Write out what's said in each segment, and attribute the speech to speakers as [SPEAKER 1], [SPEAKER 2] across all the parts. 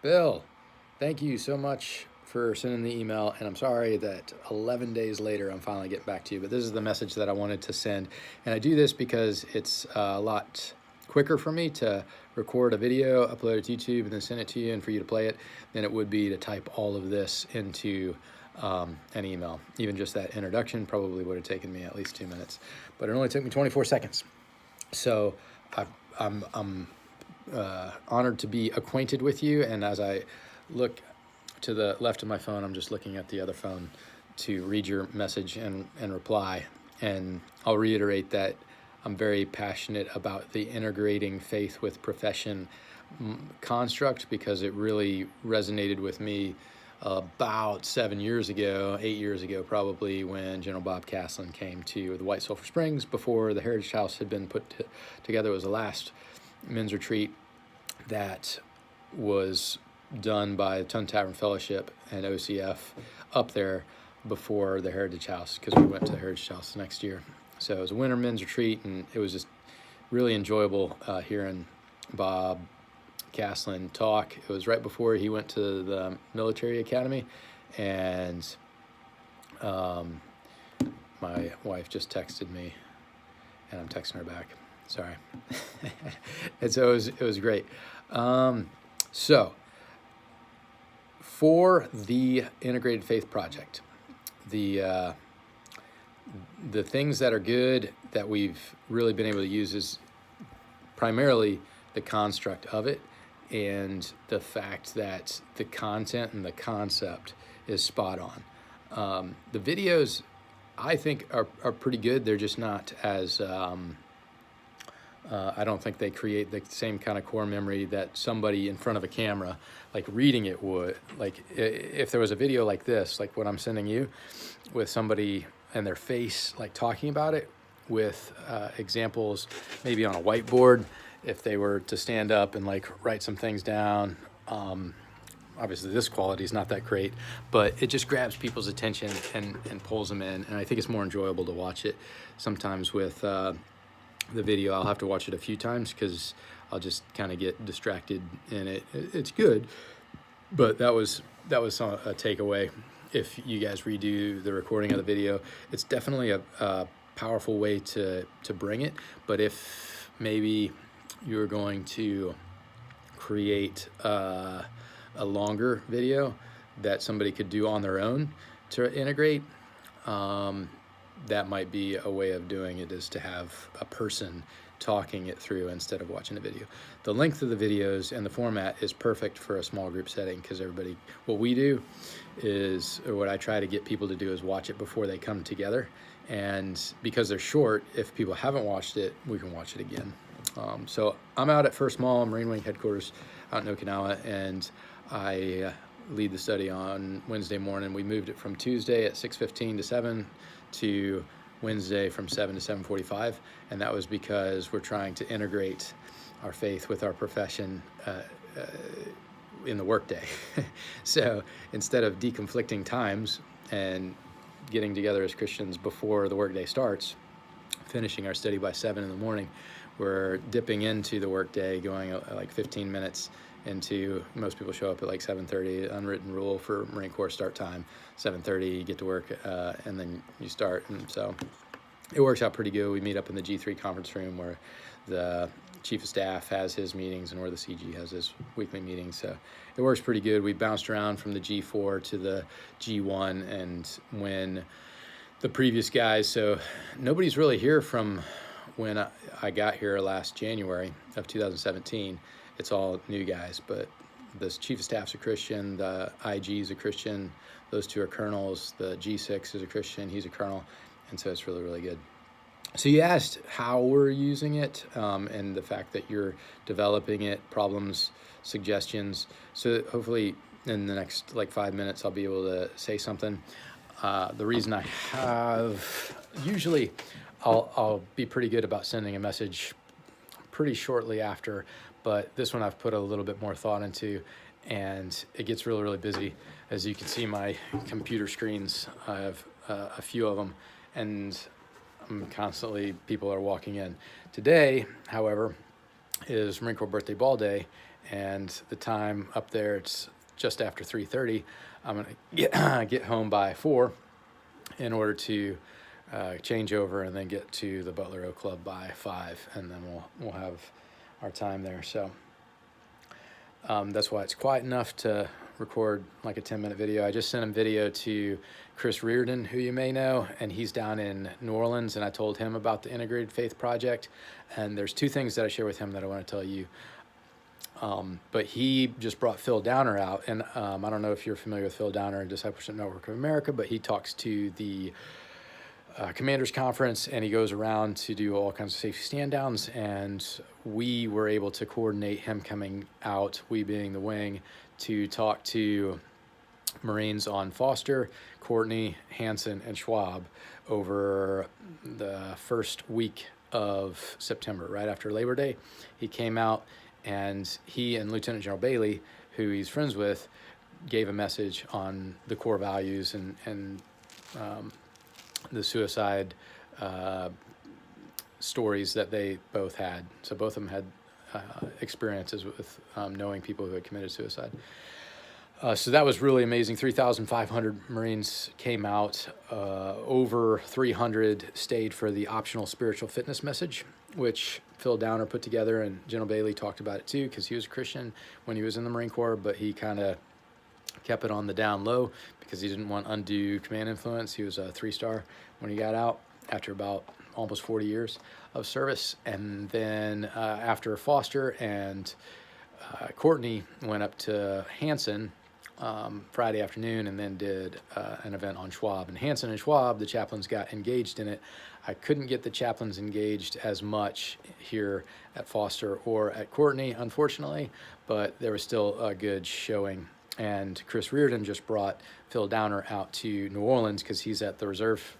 [SPEAKER 1] Bill, thank you so much for sending the email, and I'm sorry that 11 days later I'm finally getting back to you, but this is the message that I wanted to send. And I do this because it's a lot quicker for me to record a video, upload it to YouTube, and then send it to you and for you to play it than it would be to type all of this into an email. Even just that introduction probably would have taken me at least 2 minutes, but it only took me 24 seconds. So I'm honored to be acquainted with you, and as I look to the left of my phone, I'm just looking at the other phone to read your message and reply. And I'll reiterate that I'm very passionate about the integrating faith with profession construct, because it really resonated with me about 7 years ago, 8 years ago probably, when General Bob Caslin came to the White Sulphur Springs before the Heritage House had been put together. It was the last men's retreat that was done by Ton Tavern Fellowship and OCF up there before the Heritage House, because we went to the Heritage House the next year. So it was a winter men's retreat, and it was just really enjoyable hearing Bob Caslin talk. It was right before he went to the military academy, and my wife just texted me, and I'm texting her back. Sorry. And so it was great. So for the Integrated Faith Project, the things that are good that we've really been able to use is primarily the construct of it, and the fact that the content and the concept is spot on. The videos, I think, are pretty good. They're just not as I don't think they create the same kind of core memory that somebody in front of a camera, like reading it, would. Like if there was a video like this, like what I'm sending you, with somebody and their face, like talking about it, with examples maybe on a whiteboard, if they were to stand up and like write some things down. Obviously this quality is not that great, but it just grabs people's attention and pulls them in. And I think it's more enjoyable to watch it. Sometimes with the video, I'll have to watch it a few times because I'll just kind of get distracted in it. It's good, but that was a takeaway. If you guys redo the recording of the video, it's definitely a powerful way to bring it. But if maybe you're going to create a longer video that somebody could do on their own to integrate, that might be a way of doing it, is to have a person talking it through instead of watching the video. The length of the videos and the format is perfect for a small group setting, because everybody, what we do is, or what I try to get people to do, is watch it before they come together. And because they're short, if people haven't watched it, we can watch it again. So I'm out at First Mall, Marine Wing headquarters out in Okinawa, and I lead the study on Wednesday morning. We moved it from Tuesday at 6:15 to 7 to Wednesday from 7 to 7:45, and that was because we're trying to integrate our faith with our profession in the workday. So instead of deconflicting times and getting together as Christians before the workday starts, finishing our study by 7 in the morning, we're dipping into the workday, going like 15 minutes into, most people show up at like 7:30, unwritten rule for Marine Corps start time, 7:30, you get to work, and then you start. And so it works out pretty good. We meet up in the G3 conference room where the Chief of Staff has his meetings and where the CG has his weekly meetings. So it works pretty good. We bounced around from the G4 to the G1, and when the previous guys, so nobody's really here from when I got here last January of 2017. It's all new guys, but the Chief of Staff's a Christian, the IG is a Christian, those two are colonels, the G6 is a Christian, he's a colonel, and so it's really, really good. So you asked how we're using it, and the fact that you're developing it, problems, suggestions. So hopefully in the next like 5 minutes I'll be able to say something. The reason I have, usually I'll be pretty good about sending a message pretty shortly after, but this one I've put a little bit more thought into, and it gets really, really busy. As you can see, my computer screens, I have a few of them, and I'm constantly, people are walking in. Today, however, is Marine Corps Birthday Ball Day, and the time up there, it's just after 3:30. I'm gonna get home by 4 in order to change over and then get to the Butler Oak Club by 5, and then we'll have our time there. So that's why it's quiet enough to record like a 10-minute video. I just sent him video to Chris Reardon, who you may know, and he's down in New Orleans, and I told him about the Integrated Faith Project, and there's 2 things that I share with him that I want to tell you. But he just brought Phil Downer out, and I don't know if you're familiar with Phil Downer and Discipleship Network of America, but he talks to the Commanders Conference, and he goes around to do all kinds of safety stand-downs, and we were able to coordinate him coming out, we being the wing, to talk to Marines on Foster, Courtney, Hansen, and Schwab over the first week of September, right after Labor Day. He came out, and he and Lieutenant General Bailey, who he's friends with, gave a message on the core values and the suicide stories that they both had. So both of them had experiences with knowing people who had committed suicide. So that was really amazing. 3,500 Marines came out. Over 300 stayed for the optional spiritual fitness message, which Phil Downer put together, and General Bailey talked about it too, because he was a Christian when he was in the Marine Corps, but he kind of kept it on the down low because he didn't want undue command influence. He was a 3-star when he got out after about almost 40 years of service. And then after Foster and Courtney went up to Hansen Friday afternoon, and then did an event on Schwab. And Hansen and Schwab, the chaplains got engaged in it. I couldn't get the chaplains engaged as much here at Foster or at Courtney, unfortunately, but there was still a good showing. And Chris Reardon just brought Phil Downer out to New Orleans because he's at the Reserve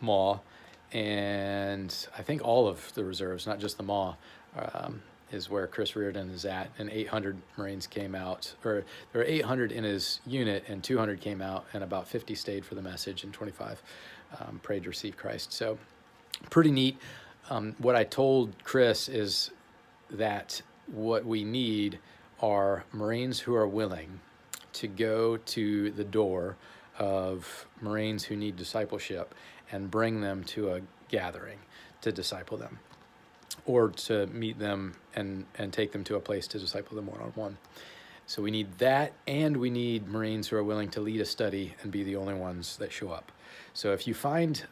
[SPEAKER 1] Mall, and I think all of the reserves, not just the mall, is where Chris Reardon is at. And 800 Marines came out, or there were 800 in his unit, and 200 came out, and about 50 stayed for the message, and 25 prayed to receive Christ. So pretty neat. What I told Chris is that what we need are Marines who are willing to go to the door of Marines who need discipleship and bring them to a gathering to disciple them, or to meet them and take them to a place to disciple them one-on-one. So we need that, and we need Marines who are willing to lead a study and be the only ones that show up. So if you find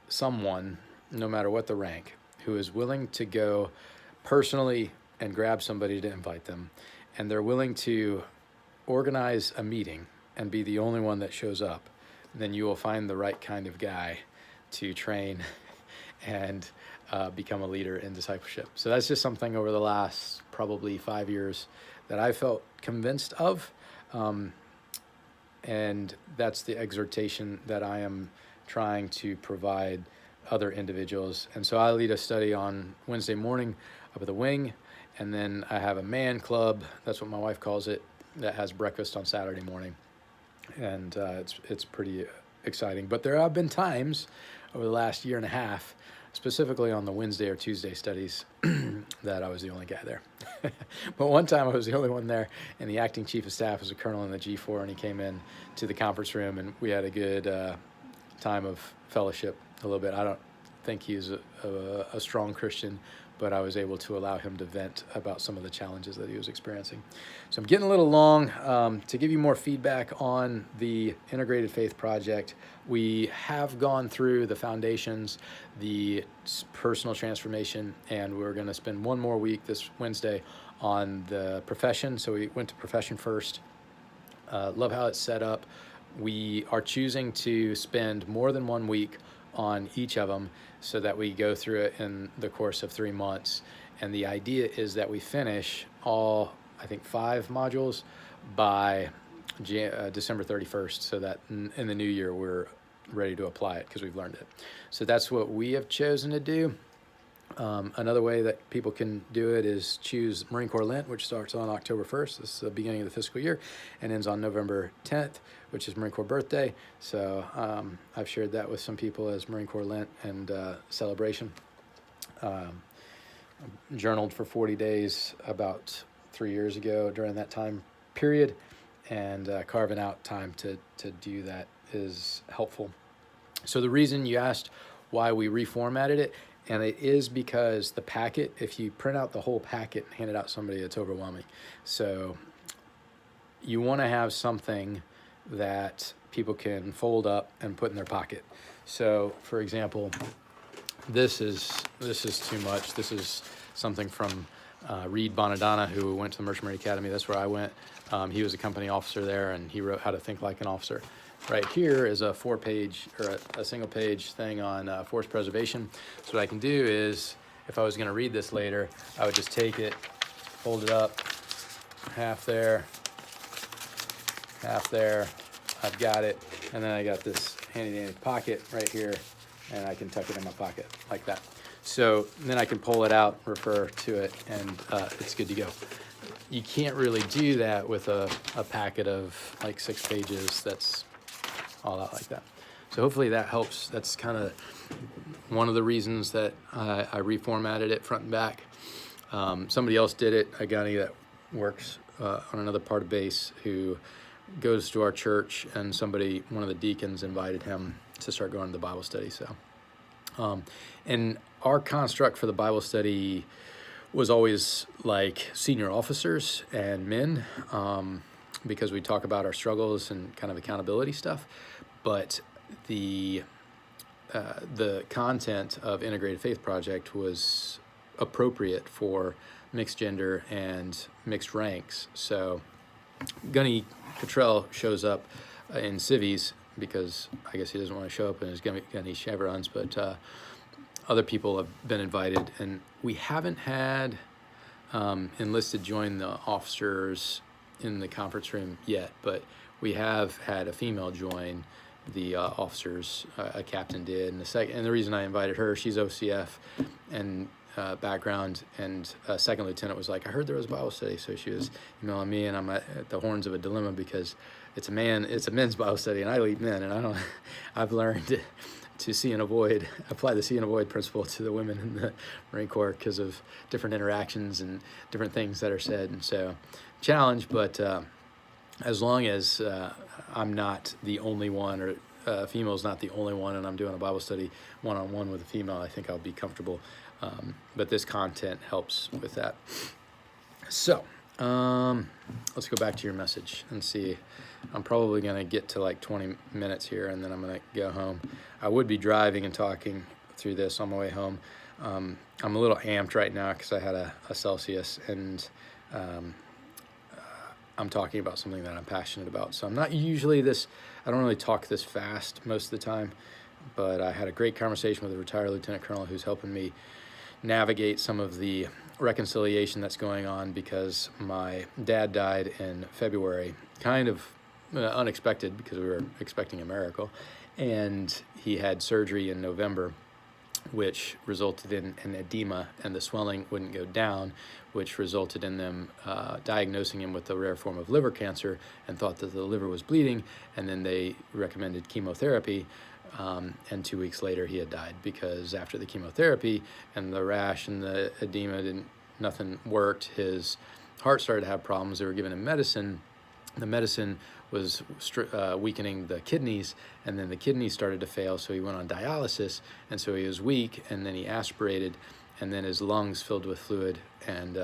[SPEAKER 1] someone, no matter what the rank, who is willing to go personally and grab somebody to invite them, and they're willing to organize a meeting and be the only one that shows up, then you will find the right kind of guy to train and become a leader in discipleship. So that's just something over the last probably 5 years that I felt convinced of. And that's the exhortation that I am trying to provide other individuals. And so I lead a study on Wednesday morning up at the wing, and then I have a man club, that's what my wife calls it, that has breakfast on Saturday morning. And it's pretty exciting. But there have been times over the last year and a half, specifically on the Wednesday or Tuesday studies, that I was the only guy there. But one time I was the only one there, and the acting chief of staff was a colonel in the G4, and he came in to the conference room, and we had a good time of fellowship a little bit. I don't think he's a strong Christian, but I was able to allow him to vent about some of the challenges that he was experiencing. So I'm getting a little long. To give you more feedback on the Integrated Faith Project, we have gone through the foundations, the personal transformation, and we're going to spend one more week this Wednesday on the profession. So we went to profession first. Love how it's set up. We are choosing to spend more than 1 week on each of them so that we go through it in the course of 3 months. And the idea is that we finish all, I think, 5 modules by December 31st, so that in the new year we're ready to apply it because we've learned it. So that's what we have chosen to do. Another way that people can do it is choose Marine Corps Lent, which starts on October 1st. This is the beginning of the fiscal year, and ends on November 10th, which is Marine Corps birthday. So I've shared that with some people as Marine Corps Lent and celebration. journaled for 40 days about 3 years ago during that time period, and carving out time to do that is helpful. So the reason you asked why we reformatted it, and it is because the packet, if you print out the whole packet and hand it out to somebody, it's overwhelming. So you want to have something that people can fold up and put in their pocket. So for example, this is too much. This is something from Reed Bonadonna, who went to the Merchant Marine Academy. That's where I went. He was a company officer there, and he wrote How to Think Like an Officer. Right here is a 4-page or a single page thing on forest preservation. So what I can do is, if I was going to read this later, I would just take it, fold it up, half there, I've got it, and then I got this handy dandy pocket right here, and I can tuck it in my pocket like that. So then I can pull it out, refer to it, and it's good to go. You can't really do that with a packet of like 6 pages that's all out like that. So hopefully that helps. That's kind of one of the reasons that I reformatted it front and back. Somebody else did it, a guy that works on another part of base, who goes to our church, and one of the deacons invited him to start going to the Bible study. So, and our construct for the Bible study was always like senior officers and men, because we talk about our struggles and kind of accountability stuff. But the content of Integrated Faith Project was appropriate for mixed gender and mixed ranks. So Gunny Cottrell shows up in civvies because I guess he doesn't want to show up in his Gunny chevrons, but other people have been invited, and we haven't had enlisted join the officers in the conference room yet, but we have had a female join the officers. A captain did, and the reason I invited her, she's OCF and background, and a second lieutenant was like, I heard there was a Bible study, so she was emailing me, and I'm at the horns of a dilemma because it's a men's Bible study, and I lead men, and I've learned to see and avoid, apply the see and avoid principle to the women in the Marine Corps because of different interactions and different things that are said. And so challenge, but as long as I'm not the only one, or female's not the only one, and I'm doing a Bible study one-on-one with a female, I think I'll be comfortable. But this content helps with that. So let's go back to your message and see. I'm probably going to get to like 20 minutes here, and then I'm going to go home. I would be driving and talking through this on my way home. I'm a little amped right now because I had a Celsius, and I'm talking about something that I'm passionate about. So I'm not usually I don't really talk this fast most of the time, but I had a great conversation with a retired lieutenant colonel who's helping me navigate some of the reconciliation that's going on, because my dad died in February, kind of unexpected because we were expecting a miracle, and he had surgery in November, which resulted in an edema, and the swelling wouldn't go down, which resulted in them diagnosing him with a rare form of liver cancer, and thought that the liver was bleeding, and then they recommended chemotherapy, and 2 weeks later he had died, because after the chemotherapy and the rash and the edema nothing worked. His heart started to have problems. They were giving him medicine. The medicine was weakening the kidneys, and then the kidneys started to fail, so he went on dialysis, and so he was weak, and then he aspirated, and then his lungs filled with fluid, and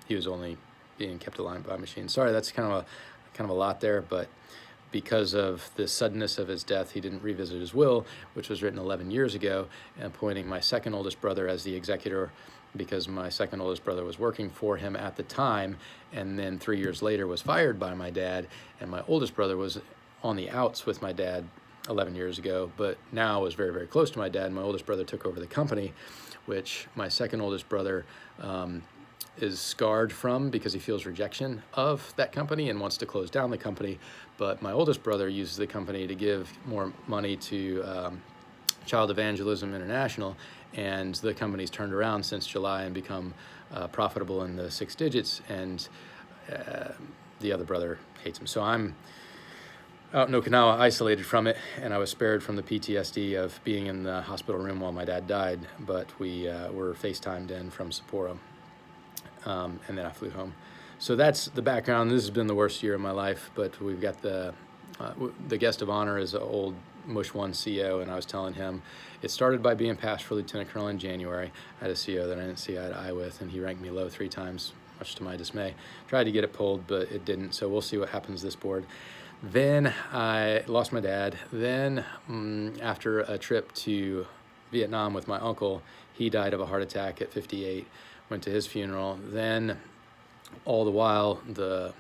[SPEAKER 1] he was only being kept alive by a machine. Sorry, that's kind of a lot there, but because of the suddenness of his death, he didn't revisit his will, which was written 11 years ago, and appointing my second oldest brother as the executor, because my second oldest brother was working for him at the time, and then 3 years later was fired by my dad, and my oldest brother was on the outs with my dad 11 years ago, but now was very, very close to my dad. My oldest brother took over the company, which my second oldest brother is scarred from, because he feels rejection of that company and wants to close down the company. But my oldest brother uses the company to give more money to Child Evangelism International, and the company's turned around since July and become profitable in the 6 digits, and the other brother hates him. So I'm out in Okinawa, isolated from it, and I was spared from the PTSD of being in the hospital room while my dad died, but we were FaceTimed in from Sapporo, and then I flew home. So that's the background. This has been the worst year of my life, but we've got the guest of honor is an old Mush 1 CO, and I was telling him it started by being passed for Lieutenant Colonel in January. I had a CO that I didn't see eye to eye with, and he ranked me low 3 times, much to my dismay. Tried to get it pulled, but it didn't, so we'll see what happens this board. Then I lost my dad. Then after a trip to Vietnam with my uncle, he died of a heart attack at 58, went to his funeral. Then all the while, the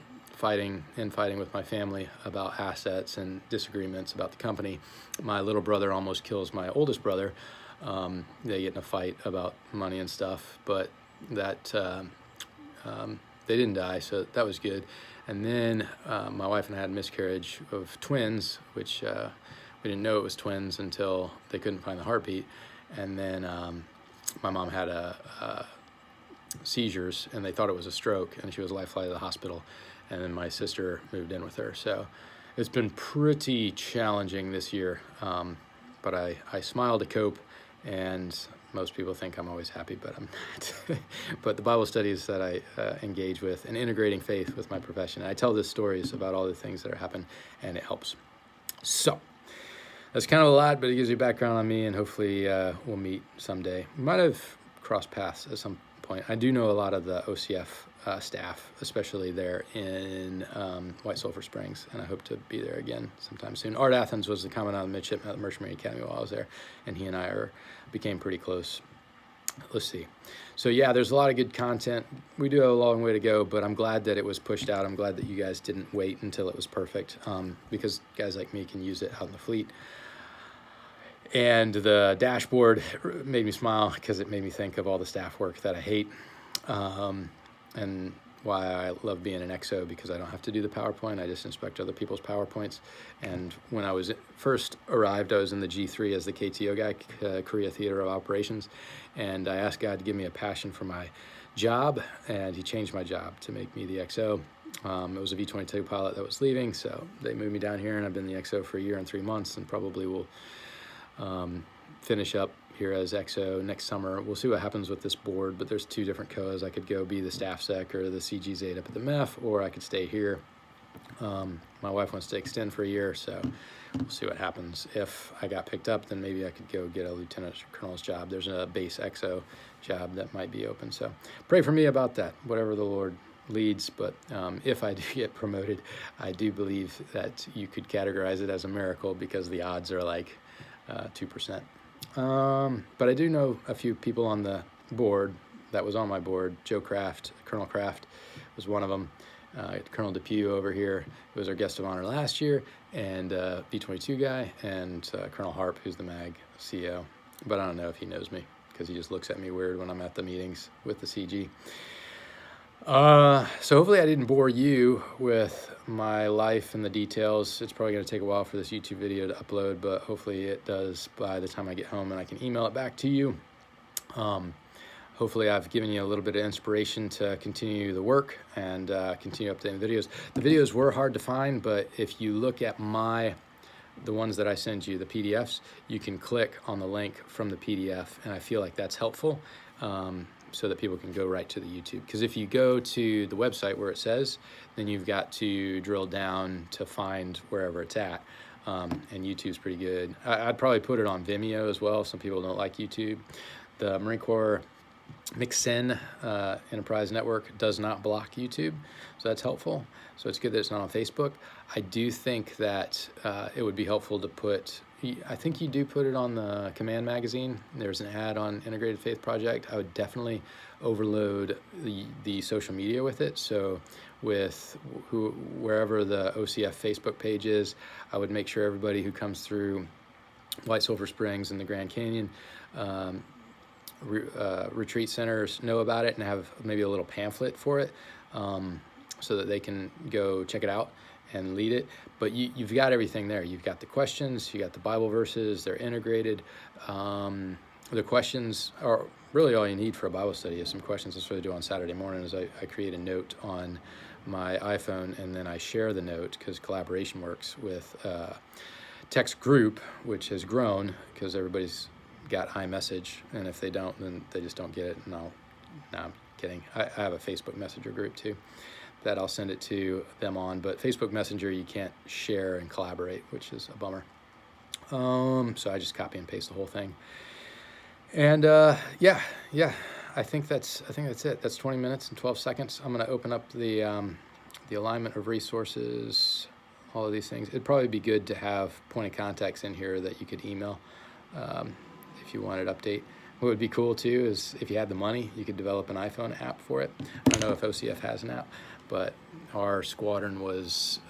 [SPEAKER 1] infighting with my family about assets and disagreements about the company. My little brother almost kills my oldest brother. They get in a fight about money and stuff, but that they didn't die, so that was good. And then my wife and I had a miscarriage of twins, which we didn't know it was twins until they couldn't find the heartbeat. And then my mom had seizures, and they thought it was a stroke, and she was life flighted to the hospital. And then my sister moved in with her. So it's been pretty challenging this year, but I smile to cope, and most people think I'm always happy, but I'm not. But the Bible studies that I engage with and integrating faith with my profession, I tell the stories about all the things that are happening, and it helps. So that's kind of a lot, but it gives you background on me, and hopefully we'll meet someday. We might have crossed paths at some point. I do know a lot of the OCF staff, especially there in White Sulphur Springs, and I hope to be there again sometime soon. Art Athens was the commandant of the midshipman at the Merchant Marine Academy while I was there, and he and I became pretty close. Let's see. So yeah, there's a lot of good content. We do have a long way to go, but I'm glad that it was pushed out. I'm glad that you guys didn't wait until it was perfect, because guys like me can use it out in the fleet. And the dashboard made me smile because it made me think of all the staff work that I hate. And why I love being an XO, because I don't have to do the PowerPoint. I just inspect other people's PowerPoints. And when I was first arrived, I was in the G3 as the KTO guy, Korea Theater of Operations. And I asked God to give me a passion for my job, and he changed my job to make me the XO. It was a V-22 pilot that was leaving, so they moved me down here, and I've been the XO for a year and 3 months, and probably will finish up here as XO next summer. We'll see what happens with this board, but there's 2 different COAs. I could go be the staff sec or the CGZ up at the MEF, or I could stay here. My wife wants to extend for a year, so we'll see what happens. If I got picked up, then maybe I could go get a lieutenant colonel's job. There's a base XO job that might be open, so pray for me about that, whatever the Lord leads. But if I do get promoted, I do believe that you could categorize it as a miracle, because the odds are like 2%. But I do know a few people on the board that was on my board. Joe Kraft, Colonel Kraft was one of them. Colonel Depew over here, who was our guest of honor last year, and B-22 guy, and Colonel Harp, who's the MAG CO. But I don't know if he knows me, because he just looks at me weird when I'm at the meetings with the CG. So hopefully I didn't bore you with my life and the details. It's probably going to take a while for this YouTube video to upload, but hopefully it does by the time I get home and I can email it back to you. Hopefully I've given you a little bit of inspiration to continue the work and continue updating the videos. The videos were hard to find, but if you look at the ones that I send you, the PDFs, you can click on the link from the PDF, and I feel like that's helpful. So that people can go right to the YouTube. Because if you go to the website where it says, then you've got to drill down to find wherever it's at. And YouTube's pretty good. I'd probably put it on Vimeo as well. Some people don't like YouTube. The Marine Corps Mixen Enterprise Network does not block YouTube, so that's helpful. So it's good that it's not on Facebook. I do think that it would be helpful to put, I think you do put it on the Command magazine. There's an ad on Integrated Faith Project. I would definitely overload the social media with it. So with wherever the OCF Facebook page is, I would make sure everybody who comes through White Sulphur Springs and the Grand Canyon retreat centers know about it, and have maybe a little pamphlet for it, so that they can go check it out and lead it. But you've got everything there. You've got the questions, you got the Bible verses, they're integrated. The questions are really all you need for a Bible study is some questions. That's what I do on Saturday mornings. I create a note on my iPhone, and then I share the note because collaboration works with text group, which has grown because everybody's got iMessage, and if they don't, then they just don't get it. No, I'm kidding. I have a Facebook Messenger group too that I'll send it to them on, but Facebook Messenger you can't share and collaborate, which is a bummer. So I just copy and paste the whole thing. And yeah, I think that's it. That's 20 minutes and 12 seconds. I'm going to open up the alignment of resources, all of these things. It'd probably be good to have point of contacts in here that you could email if you wanted update. What would be cool too is if you had the money, you could develop an iPhone app for it. I don't know if OCF has an app, but our squadron was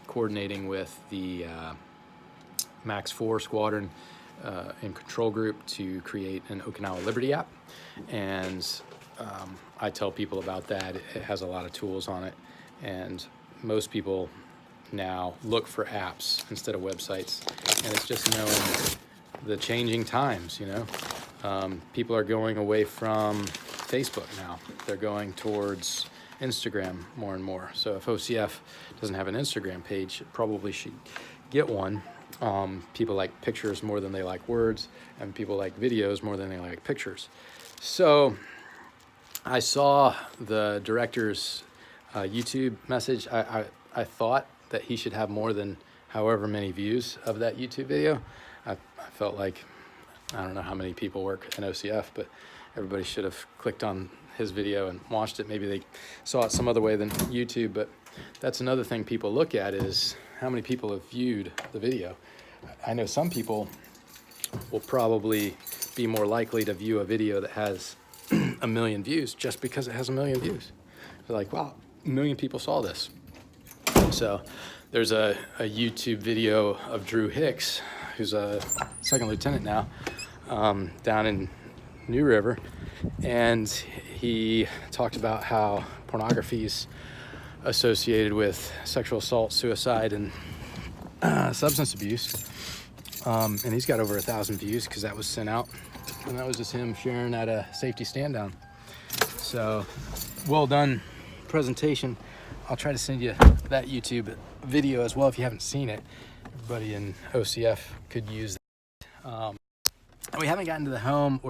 [SPEAKER 1] coordinating with the Max 4 squadron in control group to create an Okinawa Liberty app. And I tell people about that. It has a lot of tools on it. And most people now look for apps instead of websites. And it's just knowing the changing times, you know. People are going away from Facebook now. They're going towards Instagram more and more. So if OCF doesn't have an Instagram page, it probably should get one. People like pictures more than they like words, and people like videos more than they like pictures. So I saw the director's YouTube message. I thought that he should have more than however many views of that YouTube video. I felt like, I don't know how many people work in OCF, but everybody should have clicked on his video and watched it. Maybe they saw it some other way than YouTube, but that's another thing people look at is how many people have viewed the video. I know some people will probably be more likely to view a video that has 1 million views just because it has 1 million views. They're like, wow, 1 million people saw this. So there's a YouTube video of Drew Hicks, who's a second lieutenant now, down in New River, and he talked about how pornography is associated with sexual assault, suicide, and substance abuse. And he's got over 1,000 views because that was sent out, and that was just him sharing at a safety stand down. So well done presentation. I'll try to send you that YouTube video as well if you haven't seen it. Everybody in OCF could use that. We haven't gotten to the home or the